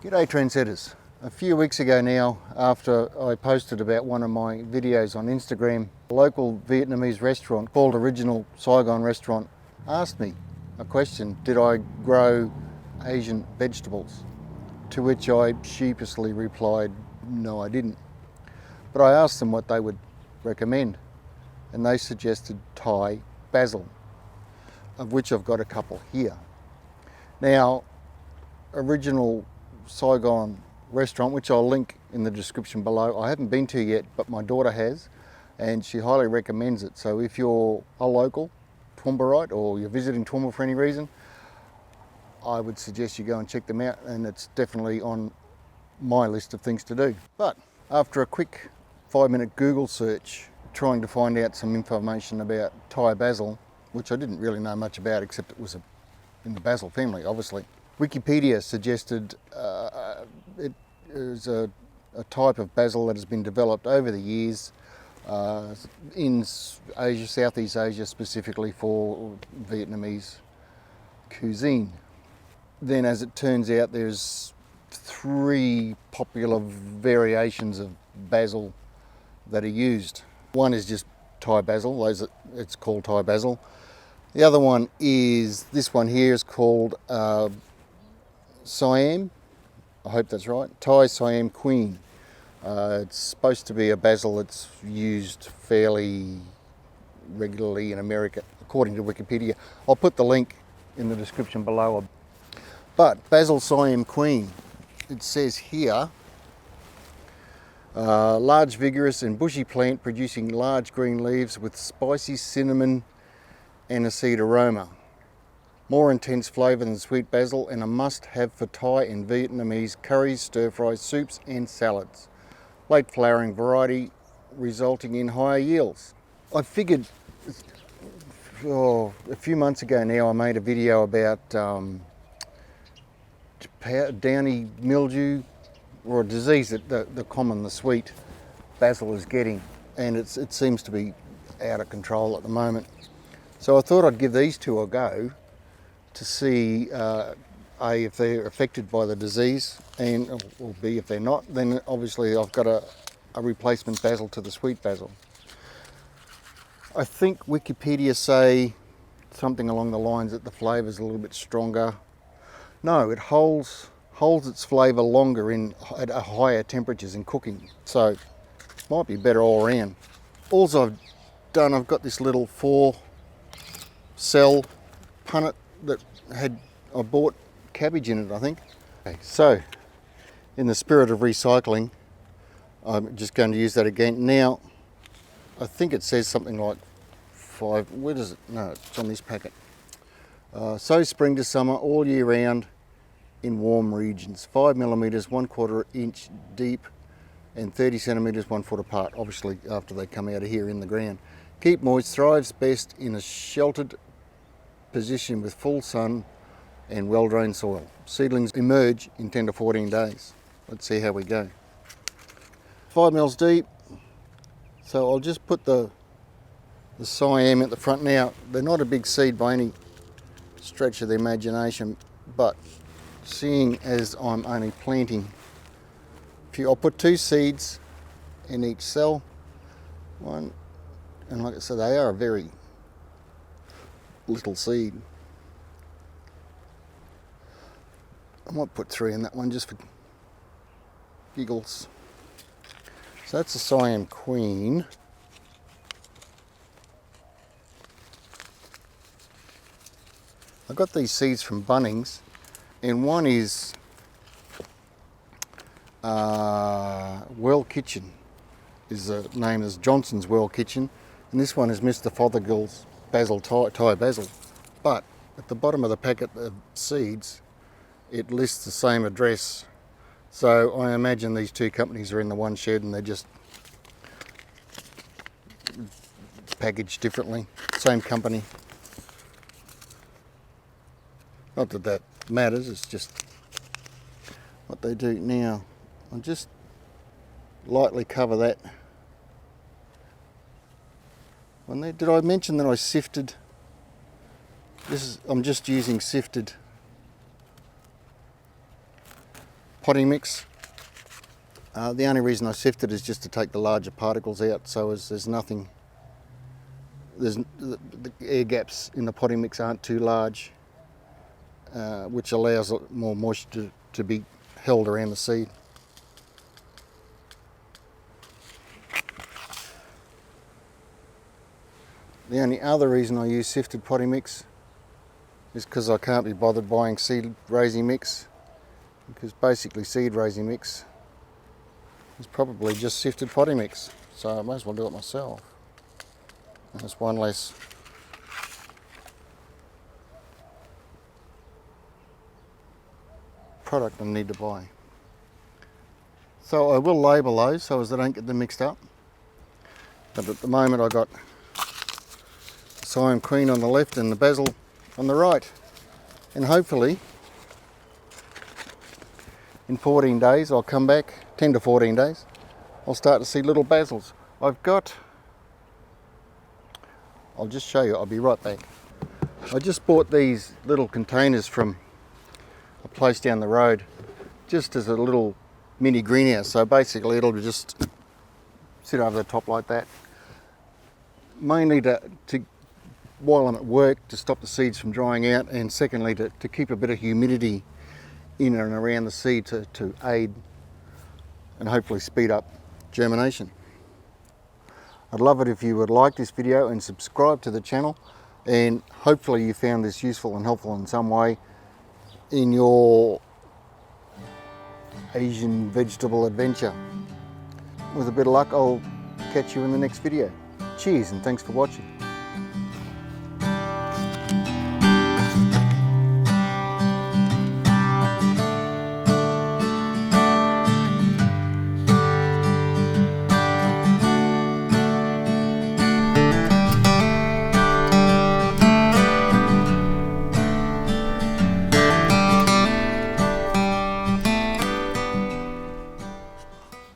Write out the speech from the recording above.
G'day trendsetters. A few weeks ago now, after I posted about one of my videos on Instagram, a local Vietnamese restaurant called Original Saigon Restaurant asked me a question: did I grow Asian vegetables? To which I sheepishly replied, no I didn't. But I asked them what they would recommend, and they suggested Thai basil, of which I've got a couple here. Now, Original Saigon Restaurant, which I'll link in the description below, I haven't been to yet, but my daughter has, and she highly recommends it. So if you're a local Toowoombarite or you're visiting Toowoomba for any reason, I would suggest you go and check them out, and it's definitely on my list of things to do. But after a quick 5-minute Google search trying to find out some information about Thai basil, which I didn't really know much about except it was in the basil family, obviously, Wikipedia suggested it is a type of basil that has been developed over the years in Asia, Southeast Asia, specifically for Vietnamese cuisine. Then, as it turns out, there's 3 popular variations of basil that are used. One is just Thai basil, it's called Thai basil. The other one is, this one here is called Siam, I hope that's right, Thai Siam Queen. It's supposed to be a basil that's used fairly regularly in America, according to Wikipedia. I'll put the link in the description below. But Basil Siam Queen, it says here, large, vigorous and bushy plant producing large green leaves with spicy cinnamon aniseed aroma. More intense flavour than sweet basil, and a must-have for Thai and Vietnamese curries, stir-fries, soups and salads. Late flowering variety resulting in higher yields. I figured, a few months ago now, I made a video about downy mildew, or a disease that the sweet basil is getting, and it seems to be out of control at the moment. So I thought I'd give these two a go to see if they're affected by the disease, and or B, if they're not, then obviously I've got a replacement basil to the sweet basil. I think Wikipedia say something along the lines that the flavour's a little bit stronger. No, it holds its flavour longer at higher temperatures in cooking, so might be better all around. Also I've done, I've got this little 4-cell punnet that I bought cabbage in it, I think. Okay, so in the spirit of recycling, I'm just going to use that again. Now, I think it says something like 5, where does it, no, it's on this packet. Sow spring to summer, all year round in warm regions. 5 millimetres, 1/4 inch deep and 30 centimetres, 1 foot apart, obviously after they come out of here in the ground. Keep moist, thrives best in a sheltered position with full sun and well-drained soil. Seedlings emerge in 10 to 14 days. Let's see how we go. 5 mils deep. So I'll just put the Siam at the front. Now, they're not a big seed by any stretch of the imagination, but seeing as I'm only planting, I'll put 2 seeds in each cell. One, and like I said, they are a very little seed. I might put 3 in that one just for giggles. So that's the Siam Queen. I got these seeds from Bunnings, and one is Well Kitchen, is the name is Johnson's Well Kitchen, and this one is Mr. Fothergill's Basil, Thai basil. But at the bottom of the packet of seeds, it lists the same address. So I imagine these 2 companies are in the one shed and they're just packaged differently. Same company. Not that that matters, it's just what they do. Now, I'll just lightly cover that. Did I mention that I sifted? I'm just using sifted potting mix. The only reason I sifted is just to take the larger particles out, so as there's nothing, the air gaps in the potting mix aren't too large, which allows more moisture to be held around the seed. The only other reason I use sifted potting mix is because I can't be bothered buying seed raising mix, because basically seed raising mix is probably just sifted potting mix, so I might as well do it myself. That's one less product I need to buy. So I will label those so as I don't get them mixed up, but at the moment I got Siam Queen on the left and the Basil on the right, and hopefully in 14 days I'll come back, 10 to 14 days, I'll start to see little basils. I'll just show you, I'll be right back. I just bought these little containers from a place down the road, just as a little mini greenhouse, so basically it'll just sit over the top like that, mainly to while I'm at work, to stop the seeds from drying out, and secondly to keep a bit of humidity in and around the seed to aid and hopefully speed up germination. I'd love it if you would like this video and subscribe to the channel, and hopefully you found this useful and helpful in some way in your Asian vegetable adventure. With a bit of luck, I'll catch you in the next video. Cheers and thanks for watching.